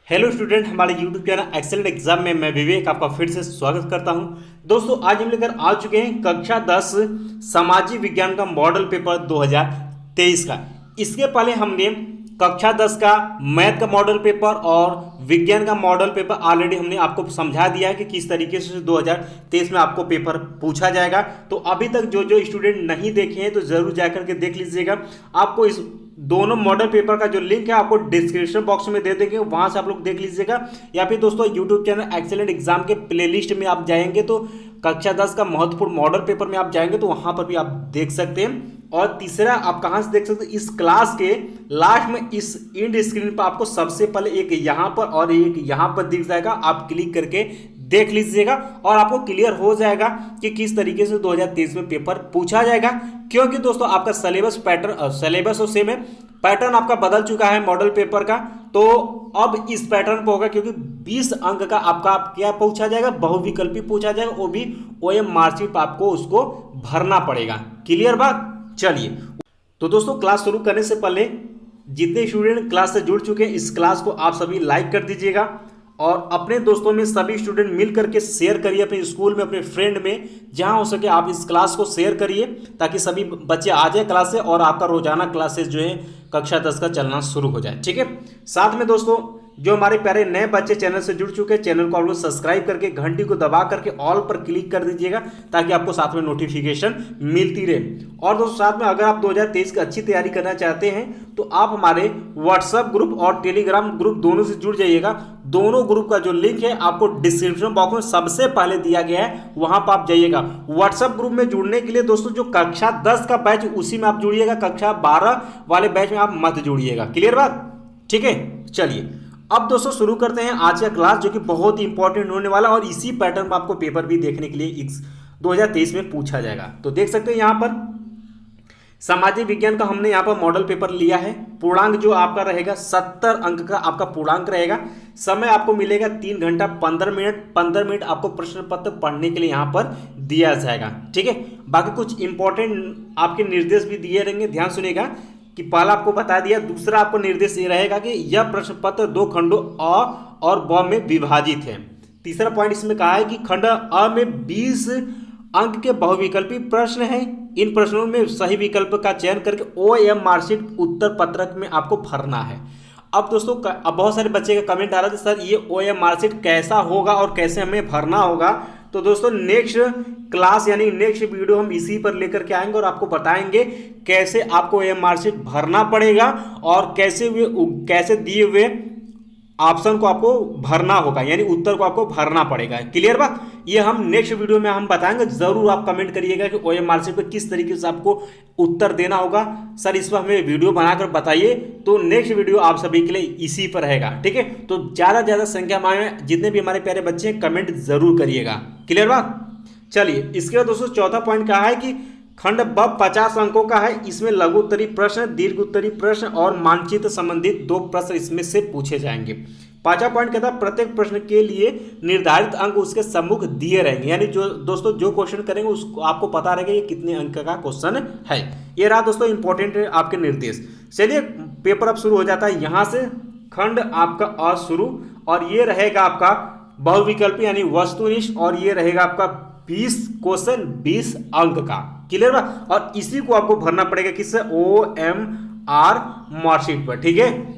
Hello student, हमारे YouTube channel excellent exam में मैं विवेक आपका फिर से स्वागत करता हूं। दोस्तों, आज हम लेकर आ चुके हैं कक्षा 10 सामाजिक विज्ञान का मॉडल पेपर 2023 का। इसके पहले हमने कक्षा 10 का मैथ का मॉडल पेपर और विज्ञान का मॉडल पेपर ऑलरेडी हमने आपको समझा दिया है कि किस तरीके से 2023 में आपको पेपर पूछा जाएगा। तो अभी तक जो जो स्टूडेंट नहीं देखे हैं तो जरूर जाकर के देख लीजिएगा। आपको इस दोनों मॉडल पेपर का जो लिंक है आपको डिस्क्रिप्शन बॉक्स में दे देंगे, वहां से आप लोग देख लीजिएगा। या फिर दोस्तों यूट्यूब चैनल एक्सेलेंट एग्जाम के प्लेलिस्ट में आप जाएंगे तो कक्षा 10 का महत्वपूर्ण मॉडल पेपर में आप जाएंगे तो वहां पर भी आप देख सकते हैं। और तीसरा आप कहां से देख सकते हैं, इस क्लास के लास्ट में इस इंड स्क्रीन पर आपको सबसे पहले एक यहां पर और एक यहां पर दिख जाएगा। आप क्लिक करके देख लीजिएगा और आपको क्लियर हो जाएगा कि किस तरीके से 2023 में पेपर पूछा जाएगा। क्योंकि दोस्तों आपका सिलेबस पैटर्न सिलेबस और सेम है, पैटर्न आपका बदल चुका है मॉडल पेपर का। तो अब इस पैटर्न पर होगा क्योंकि 20 अंक का आपका क्या पूछा जाएगा, बहुविकल्पी पूछा जाएगा, वो भी ओएम मार्कशीट आपको उसको भरना पड़ेगा। क्लियर बात। चलिए तो दोस्तों क्लास शुरू करने से पहले जितने स्टूडेंट क्लास से जुड़ चुके हैं इस क्लास को आप सभी लाइक कर दीजिएगा और अपने दोस्तों में सभी स्टूडेंट मिल करके शेयर करिए, अपने स्कूल में, अपने फ्रेंड में, जहां हो सके आप इस क्लास को शेयर करिए ताकि सभी बच्चे आ जाए क्लास से और आपका रोजाना क्लासेस जो है कक्षा 10 का चलना शुरू हो जाए। ठीक है। साथ में दोस्तों जो हमारे प्यारे नए बच्चे चैनल से जुड़ चुके हैं, चैनल को आप लोग सब्सक्राइब करके घंटी को दबा करके ऑल पर क्लिक कर दीजिएगा ताकि आपको साथ में नोटिफिकेशन मिलती रहे। और दोस्तों साथ में अगर आप 2023 की अच्छी तैयारी करना चाहते हैं तो आप हमारे व्हाट्सएप ग्रुप और टेलीग्राम ग्रुप दोनों से जुड़ जाइएगा। दोनों ग्रुप का जो लिंक है आपको डिस्क्रिप्शन बॉक्स में सबसे पहले दिया गया है, वहां पर आप जाइएगा। व्हाट्सएप ग्रुप में जुड़ने के लिए दोस्तों जो कक्षा 10 का बैच उसी में आप जुड़िएगा, कक्षा 12 वाले बैच में आप मत जुड़िएगा। क्लियर बात। ठीक है। चलिए अब दोस्तों शुरू करते हैं आज का क्लास जो कि बहुत ही इंपॉर्टेंट होने वाला और इसी पैटर्न में आपको पेपर भी देखने के लिए 2023 में पूछा जाएगा। तो देख सकते हैं यहाँ पर सामाजिक विज्ञान का हमने यहाँ पर मॉडल पेपर लिया है। पूर्णांक जो आपका रहेगा 70 अंक का आपका पूर्णांक रहेगा। समय आपको मिलेगा 3 घंटा 15 मिनट। 15 मिनट आपको प्रश्न पत्र पढ़ने के लिए यहाँ पर दिया जाएगा। ठीक है। बाकी कुछ इंपॉर्टेंट आपके निर्देश भी दिए रहेंगे, ध्यान सुनिएगा कि पहला आपको बता दिया। दूसरा आपको निर्देश ये रहेगा कि यह प्रश्न पत्र 2 खंडों अ और ब में विभाजित है। तीसरा पॉइंट इसमें कहा है कि खंड अ में 20 अंक के बहुविकल्पी प्रश्न हैं। इन प्रश्नों में सही विकल्प का चयन करके ओएम मार्कशीट उत्तर पत्रक में आपको भरना है। अब दोस्तों अब बहुत सारे बच्चे का कमेंट आ रहा था, सर ये ओएम मार्कशीट कैसा होगा और कैसे हमें भरना होगा। तो दोस्तों नेक्स्ट क्लास यानी नेक्स्ट वीडियो हम इसी पर लेकर के आएंगे और आपको बताएंगे कैसे आपको ओएम मार्कशीट भरना पड़ेगा और कैसे दिए हुए ऑप्शन को आपको भरना होगा, यानी उत्तर को आपको भरना पड़ेगा। क्लियर बात। ये हम नेक्स्ट वीडियो में हम बताएंगे। जरूर आप कमेंट करिएगा कि ओएम मार्कशीट पर किस तरीके से आपको उत्तर देना होगा। सर इस पर हमें वीडियो बनाकर बताइए, तो नेक्स्ट वीडियो आप सभी के लिए इसी पर रहेगा। ठीक है। तो ज़्यादा से ज़्यादा संख्या में जितने भी हमारे प्यारे बच्चे हैं कमेंट जरूर करिएगा। क्लियर बात। चलिए इसके बाद दोस्तों चौथा पॉइंट कहा है कि खंड ब 50 अंकों का है। इसमें लघु उत्तरीय प्रश्न, दीर्घ उत्तरीय प्रश्न और मानचित्र संबंधित 2 प्रश्न इसमें से पूछे जाएंगे। 5वां पॉइंट कहता है प्रत्येक प्रश्न के लिए निर्धारित अंक उसके सम्मुख दिए रहेंगे, यानी जो दोस्तों जो क्वेश्चन करेंगे उसको आपको पता रहेगा ये कितने अंक का क्वेश्चन है। ये रहा दोस्तों इंपॉर्टेंट आपके निर्देश। चलिए पेपर अब शुरू हो जाता है। यहाँ से खंड आपका अ शुरू और ये रहेगा आपका बहुविकल्पी यानी वस्तुनिष्ठ और ये रहेगा आपका 20 क्वेश्चन 20 अंक का। क्लियर बा। और इसी को आपको भरना पड़ेगा किससे, OMR मार्कशीट पर। ठीक है।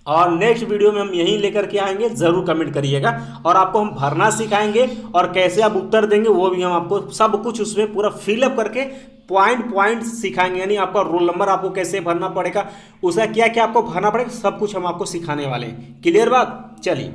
और नेक्स्ट वीडियो में हम यहीं लेकर के आएंगे, जरूर कमेंट करिएगा और आपको हम भरना सिखाएंगे और कैसे आप उत्तर देंगे वो भी हम आपको सब कुछ उसमें पूरा फिलअप करके पॉइंट सिखाएंगे। यानी आपका रोल नंबर आपको कैसे भरना पड़ेगा, उसका क्या क्या आपको भरना पड़ेगा, सब कुछ हम आपको सिखाने वाले हैं। क्लियर बात। चलिए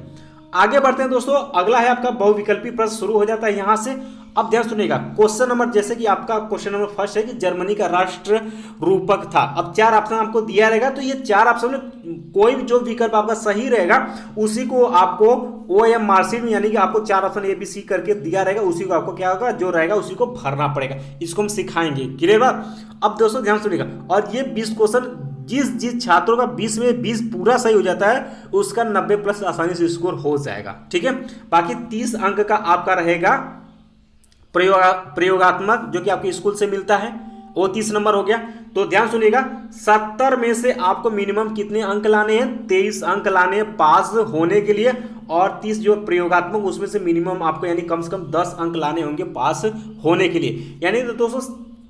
आगे बढ़ते हैं दोस्तों। अगला है आपका बहुविकल्पी प्रश्न शुरू हो जाता है यहाँ से। अब ध्यान सुनिएगा क्वेश्चन नंबर, जैसे कि आपका क्वेश्चन नंबर फर्स्ट है कि जर्मनी का राष्ट्र रूपक था। अब 4 ऑप्शन आपको दिया रहेगा, तो ये 4 ऑप्शन में कोई भी जो विकल्प आपका सही रहेगा उसी को आपको ओएम मार्कशीट में, यानी कि आपको 4 ऑप्शन ABC करके दिया रहेगा, उसी को आपको क्या होगा जो रहेगा उसी को भरना पड़ेगा। इसको हम सिखाएंगे। क्लियर बात। अब दोस्तों ध्यान सुनिएगा और ये 20 क्वेश्चन जिस छात्रों का 20 में 20 पूरा सही हो जाता है उसका 90+ आसानी से स्कोर हो जाएगा। ठीक है। बाकी 30 अंक का आपका रहेगा प्रयोगात्मक जो कि आपके स्कूल से मिलता है, वो 30 नंबर हो गया। तो ध्यान सुनिएगा, 70 में से आपको मिनिमम कितने अंक लाने हैं, 23 अंक लाने हैं पास होने के लिए, और 30 जो प्रयोगात्मक उसमें से मिनिमम आपको यानी कम से कम 10 अंक लाने होंगे पास होने के लिए। यानी तो दोस्तों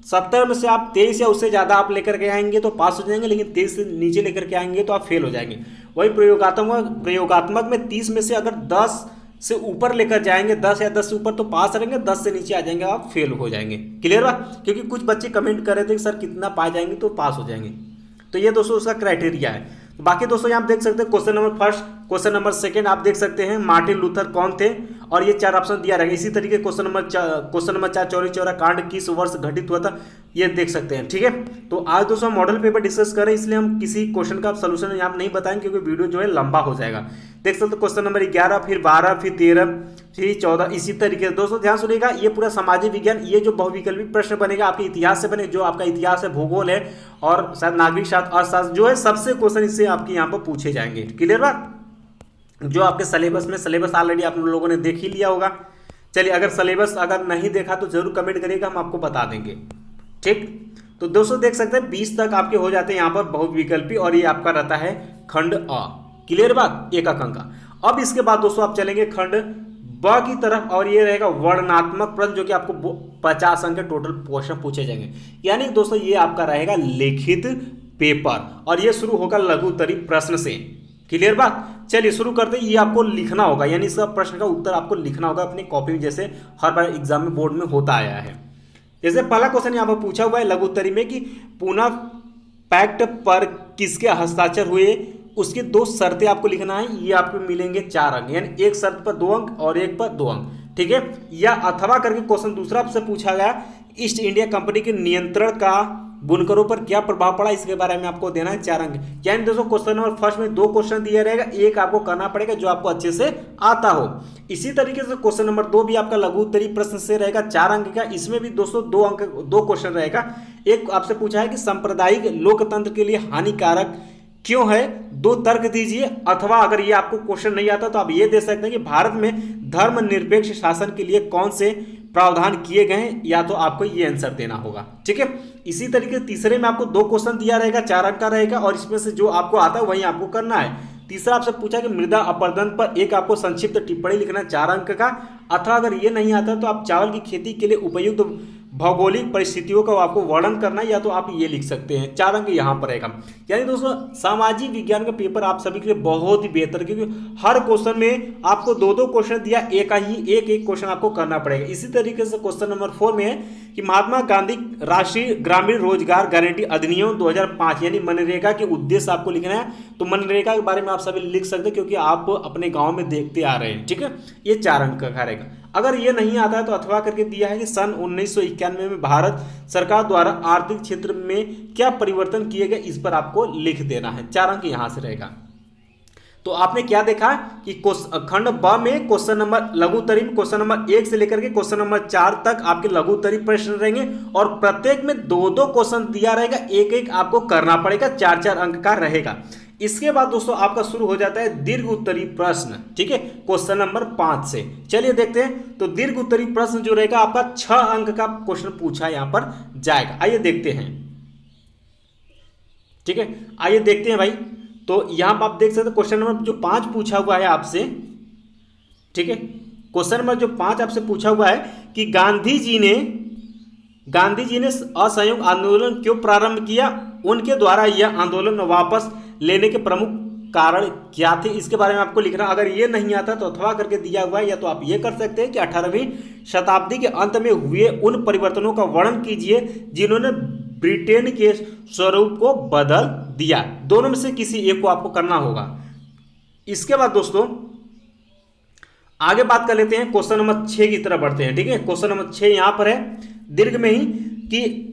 70 में से आप 23 या उससे ज़्यादा आप लेकर के आएंगे तो पास हो जाएंगे, लेकिन 23 से नीचे लेकर के आएंगे तो आप फेल हो जाएंगे। वही प्रयोगात्मक में 30 में से अगर 10 से ऊपर लेकर जाएंगे, 10 या 10 से ऊपर तो पास रहेंगे, 10 से नीचे आ जाएंगे आप फेल हो जाएंगे। क्लियर बा? क्योंकि कुछ बच्चे कमेंट कर रहे थे कि सर कितना पाए जाएंगे तो पास हो जाएंगे, तो ये दोस्तों उसका क्राइटेरिया है। तो बाकी दोस्तों यहाँ आप देख सकते हैं question number first, question number second आप देख सकते हैं मार्टिन लूथर कौन थे, और ये 4 ऑप्शन दिया रहेगा। इसी तरीके क्वेश्चन नंबर 4 चौरी चौरा कांड किस वर्ष घटित हुआ था, ये देख सकते हैं। ठीक है, तो आज दोस्तों मॉडल पेपर डिस्कस करें, इसलिए हम किसी क्वेश्चन का सोल्यूशन यहाँ नहीं बताएंगे क्योंकि वीडियो जो है लंबा हो जाएगा। देख सकते हो क्वेश्चन नंबर 11, फिर 12, फिर 13, फिर 14, इसी तरीके से। दोस्तों ध्यान सुनिएगा, ये पूरा सामाजिक विज्ञान, ये जो बहुविकल्पी प्रश्न बनेगा आपके इतिहास से बने, जो आपका इतिहास है, भूगोल है और शायद नागरिक शास्त्र, अर्थशास्त्र जो है, सबसे क्वेश्चन इससे आपके यहाँ पर पूछे जाएंगे। क्लियर बात? जो आपके सिलेबस में, सिलेबस ऑलरेडी आप लोगों ने देख ही लिया होगा। चलिए, अगर सिलेबस अगर नहीं देखा तो जरूर कमेंट करिएगा, हम आपको बता देंगे। ठीक, तो दोस्तों देख सकते हैं 20 तक आपके हो जाते हैं यहाँ पर बहुविकल्पी, और ये आपका रहता है खंड अ। क्लियर बात? एक अंक का। अब इसके बाद दोस्तों आप चलेंगे खंड ब की तरफ, और ये रहेगा वर्णनात्मक प्रश्न, जो कि आपको 50 अंक के टोटल क्वेश्चन पूछे जाएंगे। यानी दोस्तों ये आपका रहेगा लिखित पेपर, और ये शुरू होगा लघु उत्तरीय प्रश्न से। क्लियर बात? चलिए शुरू करते हैं। ये आपको लिखना होगा, यानी सब प्रश्न का उत्तर आपको लिखना होगा अपनी कॉपी में, जैसे हर बार एग्जाम में बोर्ड में होता आया है। जैसे पहला क्वेश्चन यहाँ पर पूछा हुआ है लघु उत्तरीय में कि पुणे पैक्ट पर किसके हस्ताक्षर हुए, उसकी 2 शर्तें आपको लिखना है। ये आपको मिलेंगे 4 अंक, यानी एक शर्त पर 2 अंक और एक पर 2 अंक। ठीक है, या अथवा करके क्वेश्चन दूसरा आपसे पूछा गया, ईस्ट इंडिया कंपनी के नियंत्रण का बुनकरों पर क्या प्रभाव पड़ा, इसके बारे में आपको देना है 4 अंक। यानी दोस्तों क्वेश्चन नंबर फर्स्ट में 2 क्वेश्चन दिया रहेगा, एक आपको करना पड़ेगा जो आपको अच्छे से आता हो। इसी तरीके से क्वेश्चन नंबर 2 भी आपका लघु उत्तरीय प्रश्न से रहेगा 4 अंक का। इसमें भी दोस्तों 2 अंक 2 क्वेश्चन रहेगा। एक आपसे पूछा है कि सांप्रदायिक लोकतंत्र के लिए हानिकारक क्यों है, 2 तर्क दीजिए। अथवा अगर ये आपको क्वेश्चन नहीं आता तो आप ये दे सकते हैं कि भारत में धर्मनिरपेक्ष शासन के लिए कौन से प्रावधान किए गए हैं, या तो आपको ये आंसर देना होगा। ठीक है, इसी तरीके तीसरे में आपको 2 क्वेश्चन दिया रहेगा, 4 अंक का रहेगा, और इसमें से जो आपको आता है वही आपको करना है। तीसरा आपसे पूछा कि मृदा अपरदन पर एक आपको संक्षिप्त टिप्पणी लिखना है 4 अंक का। अथवा अगर ये नहीं आता तो आप चावल की खेती के लिए उपयुक्त भौगोलिक परिस्थितियों का आपको वर्णन करना है, या तो आप ये लिख सकते हैं। 4 अंक यहाँ पर रहेगा। यानी दोस्तों सामाजिक विज्ञान का पेपर आप सभी के लिए बहुत ही बेहतर, क्योंकि हर क्वेश्चन में आपको 2-2 क्वेश्चन दिया, एक क्वेश्चन आपको करना पड़ेगा। इसी तरीके से क्वेश्चन नंबर 4 में है कि महात्मा गांधी राष्ट्रीय ग्रामीण रोजगार गारंटी अधिनियम 2005 यानी मनरेगा के उद्देश्य आपको लिखना है। तो मनरेगा के बारे में आप सभी लिख सकते हैं, क्योंकि आप अपने गाँव में देखते आ रहे हैं। ठीक है, ये 4 अंक का रहेगा। अगर ये नहीं आता है तो अथवा करके दिया है कि सन 1991 में भारत सरकार द्वारा आर्थिक क्षेत्र में क्या परिवर्तन किए गए, इस पर आपको लिख देना है। 4 अंक यहाँ से रहेगा। तो आपने क्या देखा कि खंड ब में क्वेश्चन नंबर लघु उत्तरीय में क्वेश्चन नंबर 1 से लेकर के क्वेश्चन नंबर 4 तक आपके लघु उत्तरीय प्रश्न रहेंगे, और प्रत्येक में 2-2 क्वेश्चन दिया रहेगा, एक आपको करना पड़ेगा, 4-4 अंक का रहेगा। इसके बाद दोस्तों आपका शुरू हो जाता है दीर्घ उत्तरीय प्रश्न। ठीक है, क्वेश्चन नंबर 5 से चलिए देखते हैं। तो दीर्घ उत्तरीय प्रश्न जो रहेगा आपका 6 अंक का क्वेश्चन पूछा यहां पर जाएगा। आइए देखते हैं। ठीक है, आइए देखते हैं भाई। तो यहां पर आप देख सकते हैं क्वेश्चन नंबर जो 5 पूछा हुआ है आपसे। ठीक है, क्वेश्चन नंबर जो 5 आपसे पूछा हुआ है कि गांधी जी ने असहयोग आंदोलन क्यों प्रारंभ किया, उनके द्वारा यह आंदोलन वापस लेने के प्रमुख कारण क्या थे, इसके बारे में आपको लिखना। अगर ये नहीं आता तो अथवा करके दिया हुआ है, या तो आप ये कर सकते हैं कि 18वीं शताब्दी के अंत में हुए उन परिवर्तनों का वर्णन कीजिए जिन्होंने ब्रिटेन के स्वरूप को बदल दिया। दोनों में से किसी एक को आपको करना होगा। इसके बाद दोस्तों आगे बात कर लेते हैं, क्वेश्चन नंबर 6 की तरफ बढ़ते हैं। ठीक है, क्वेश्चन नंबर 6 यहां पर है दीर्घ में ही कि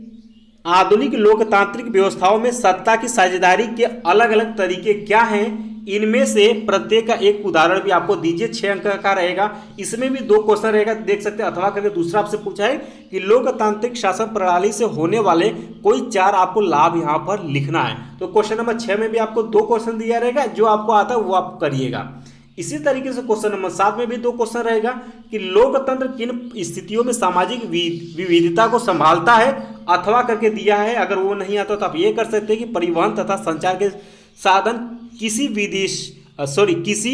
आधुनिक लोकतांत्रिक व्यवस्थाओं में सत्ता की साझेदारी के अलग अलग तरीके क्या हैं, इनमें से प्रत्येक का एक उदाहरण भी आपको दीजिए। 6 अंक का रहेगा। इसमें भी 2 क्वेश्चन रहेगा, देख सकते हैं। अथवा करके दूसरा आपसे पूछा है कि लोकतांत्रिक शासन प्रणाली से होने वाले कोई 4 आपको लाभ यहां पर लिखना है। तो क्वेश्चन नंबर 6 में भी आपको 2 क्वेश्चन दिया रहेगा, जो आपको आता है वो आप करिएगा। इसी तरीके से क्वेश्चन नंबर 7 में भी 2 क्वेश्चन रहेगा कि लोकतंत्र किन स्थितियों में सामाजिक विविधता को संभालता है, अथवा करके दिया है, अगर वो नहीं आता तो आप ये कर सकते हैं कि परिवहन तथा संचार के साधन किसी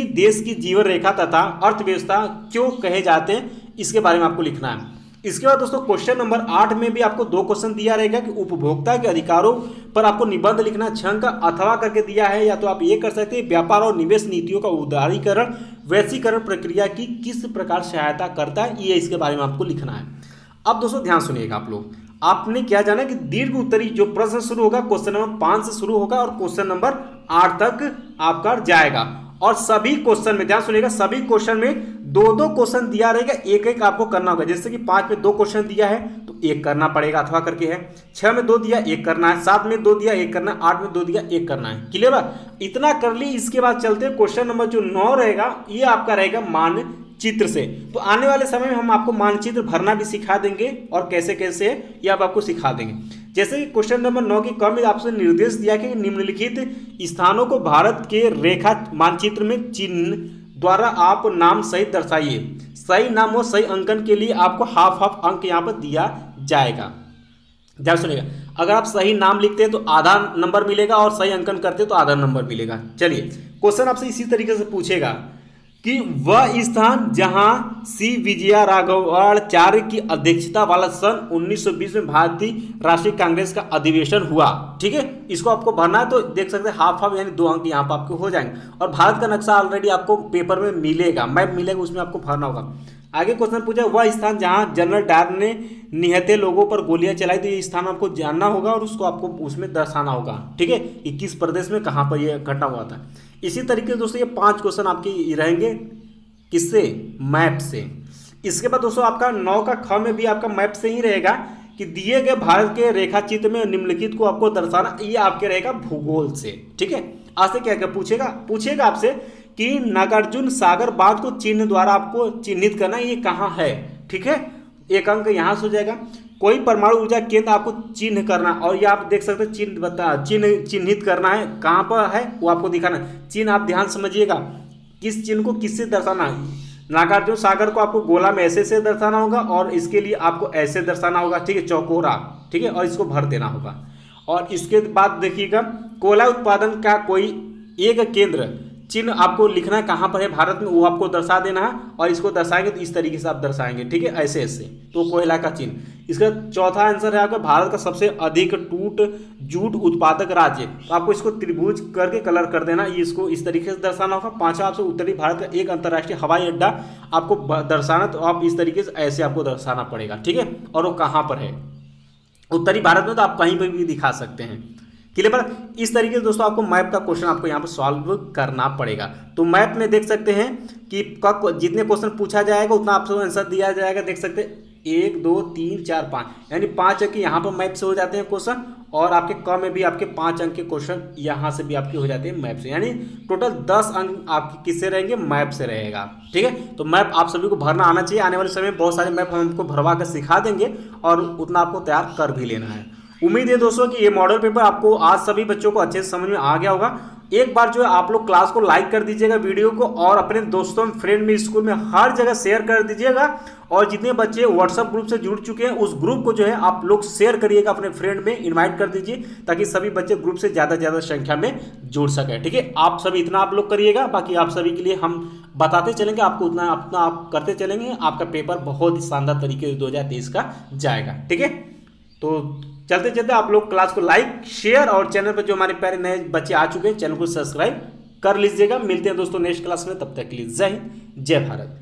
देश की जीवन रेखा तथा अर्थव्यवस्था क्यों कहे जाते हैं, इसके बारे में आपको लिखना है। इसके बाद दोस्तों क्वेश्चन नंबर 8 में भी आपको 2 क्वेश्चन दिया रहेगा कि उपभोक्ता के अधिकारों पर आपको निबंध लिखना, छंग का अथवा करके दिया है, या तो आप ये कर सकते हैं व्यापार और निवेश नीतियों का उदारीकरण वैश्वीकरण प्रक्रिया की किस प्रकार सहायता करता है, ये इसके बारे में आपको लिखना है। अब दोस्तों ध्यान सुनिएगा आप लोग, आपने क्या जाना कि दीर्घ उत्तरी जो प्रश्न शुरू होगा क्वेश्चन नंबर 5 से शुरू होगा और क्वेश्चन नंबर 8 तक आपका जाएगा। और सभी क्वेश्चन में ध्यान सुनिएगा, सभी क्वेश्चन में 2-2 क्वेश्चन दिया रहेगा, एक एक आपको करना होगा। जैसे कि 5 में 2 क्वेश्चन दिया है तो 1 करना पड़ेगा अथवा करके है, 6 में 2 दिया 1 करना है, 7 में 2 दिया 1 करना है, 8 में 2 दिया 1 करना है। क्लियर है? इतना कर ली। इसके बाद चलते हैं क्वेश्चन नंबर जो 9 रहेगा, ये आपका रहेगा मानचित्र से। तो आने वाले समय में हम आपको मानचित्र भरना भी सिखा देंगे और कैसे कैसे ये आपको सिखा देंगे। जैसे कि क्वेश्चन नंबर 9 की कम में आपसे निर्देश दिया कि निम्नलिखित स्थानों को भारत के रेखा मानचित्र में चिन्ह द्वारा आप नाम सहित दर्शाइए। सही नाम और सही अंकन के लिए आपको हाफ अंक यहाँ पर दिया जाएगा। ध्यान सुनिएगा, अगर आप सही नाम लिखते हैं तो आधा नंबर मिलेगा और सही अंकन करते हैं तो आधा नंबर मिलेगा। चलिए क्वेश्चन आपसे इसी तरीके से पूछेगा कि वह स्थान जहां सी विजयराघवाचार्य की अध्यक्षता वाला सन 1920 में भारतीय राष्ट्रीय कांग्रेस का अधिवेशन हुआ। ठीक है, इसको आपको भरना है तो देख सकते हैं हाफ यानी 2 अंक यहाँ पर आपको हो जाएंगे। और भारत का नक्शा ऑलरेडी आपको पेपर में मिलेगा, मैप मिलेगा, उसमें आपको भरना होगा। आगे क्वेश्चन पूछा वह स्थान जहां जनरल डायर ने निहत्थे लोगों पर गोलियां चलाई, तो ये स्थान आपको जानना होगा और उसको आपको उसमें दर्शाना होगा। ठीक है, 21 प्रदेश में कहाँ पर यह घटना हुआ था। इसी तरीके से दोस्तों ये 5 क्वेश्चन आपके रहेंगे किससे, मैप से। इसके बाद दोस्तों आपका 9 का ख में भी आपका मैप से ही रहेगा कि दिए गए भारत के रेखा चित्र में निम्नलिखित को आपको दर्शाना, ये आपके रहेगा भूगोल से। ठीक है, आज से क्या क्या पूछेगा आपसे कि नागार्जुन सागर बांध को चिन्ह द्वारा आपको चिन्हित करना, ये कहाँ है। ठीक है, 1 अंक यहाँ से हो जाएगा। कोई परमाणु ऊर्जा केंद्र आपको चिन्ह करना, और ये आप देख सकते हैं चिन्हित करना है, कहाँ पर है वो आपको दिखाना है। चिन्ह आप ध्यान समझिएगा, किस चिन्ह को किससे दर्शाना है। नागार्जुन सागर को आपको गोला में ऐसे से दर्शाना होगा और इसके लिए आपको ऐसे दर्शाना होगा। ठीक है, चौकोरा। ठीक है, और इसको भर देना होगा। और इसके बाद देखिएगा कोयला उत्पादन का कोई एक केंद्र चिन्ह आपको लिखना है कहाँ पर है भारत में, वो आपको दर्शा देना है। और इसको दर्शाएंगे तो इस तरीके से आप दर्शाएंगे। ठीक है, ऐसे ऐसे तो कोयला का चिन्ह। इसका चौथा आंसर है आपका भारत का सबसे अधिक जूट उत्पादक राज्य, तो आपको इसको त्रिभुज करके कलर कर देना, ये इसको इस तरीके से दर्शाना होगा। 5वां आपसे उत्तरी भारत का एक अंतर्राष्ट्रीय हवाई अड्डा आपको दर्शाना, तो आप इस तरीके से ऐसे आपको दर्शाना पड़ेगा। ठीक है, और वो कहाँ पर है उत्तरी भारत में, तो आप कहीं पर भी दिखा सकते हैं। क्लियर? इस तरीके से दोस्तों आपको मैप का क्वेश्चन आपको यहाँ पर सॉल्व करना पड़ेगा। तो मैप में देख सकते हैं कि जितने क्वेश्चन पूछा जाएगा उतना आपको आंसर दिया जाएगा। देख सकते हैं 1 2 3 4 5 यानी 5 अंक यहाँ पर मैप से हो जाते हैं क्वेश्चन, और आपके क में भी आपके 5 अंक के क्वेश्चन यहाँ से भी आपके हो जाते हैं मैप से, यानी टोटल 10 अंक आपके किससे रहेंगे, मैप से रहेगा। ठीक है, तो मैप आप सभी को भरना आना चाहिए। आने वाले समय में बहुत सारे मैप हम आपको भरवा कर सिखा देंगे और उतना आपको तैयार कर भी लेना है। उम्मीद है दोस्तों कि ये मॉडल पेपर आपको आज सभी बच्चों को अच्छे से समझ में आ गया होगा। एक बार जो है आप लोग क्लास को लाइक कर दीजिएगा वीडियो को, और अपने दोस्तों फ्रेंड में स्कूल में हर जगह शेयर कर दीजिएगा। और जितने बच्चे व्हाट्सएप ग्रुप से जुड़ चुके हैं उस ग्रुप को जो है आप लोग शेयर करिएगा, अपने फ्रेंड में इनवाइट कर दीजिए, ताकि सभी बच्चे ग्रुप से ज़्यादा संख्या में जुड़ सकें। ठीक है, आप सभी इतना आप लोग करिएगा, बाकी आप सभी के लिए हम बताते चलेंगे, आपको उतना अपना आप करते चलेंगे। आपका पेपर बहुत ही शानदार तरीके से 2023 का जाएगा। ठीक है, तो चलते चलते आप लोग क्लास को लाइक शेयर, और चैनल पर जो हमारे प्यारे नए बच्चे आ चुके हैं चैनल को सब्सक्राइब कर लीजिएगा। मिलते हैं दोस्तों नेक्स्ट क्लास में, तब तक के लिए जय हिंद जय भारत।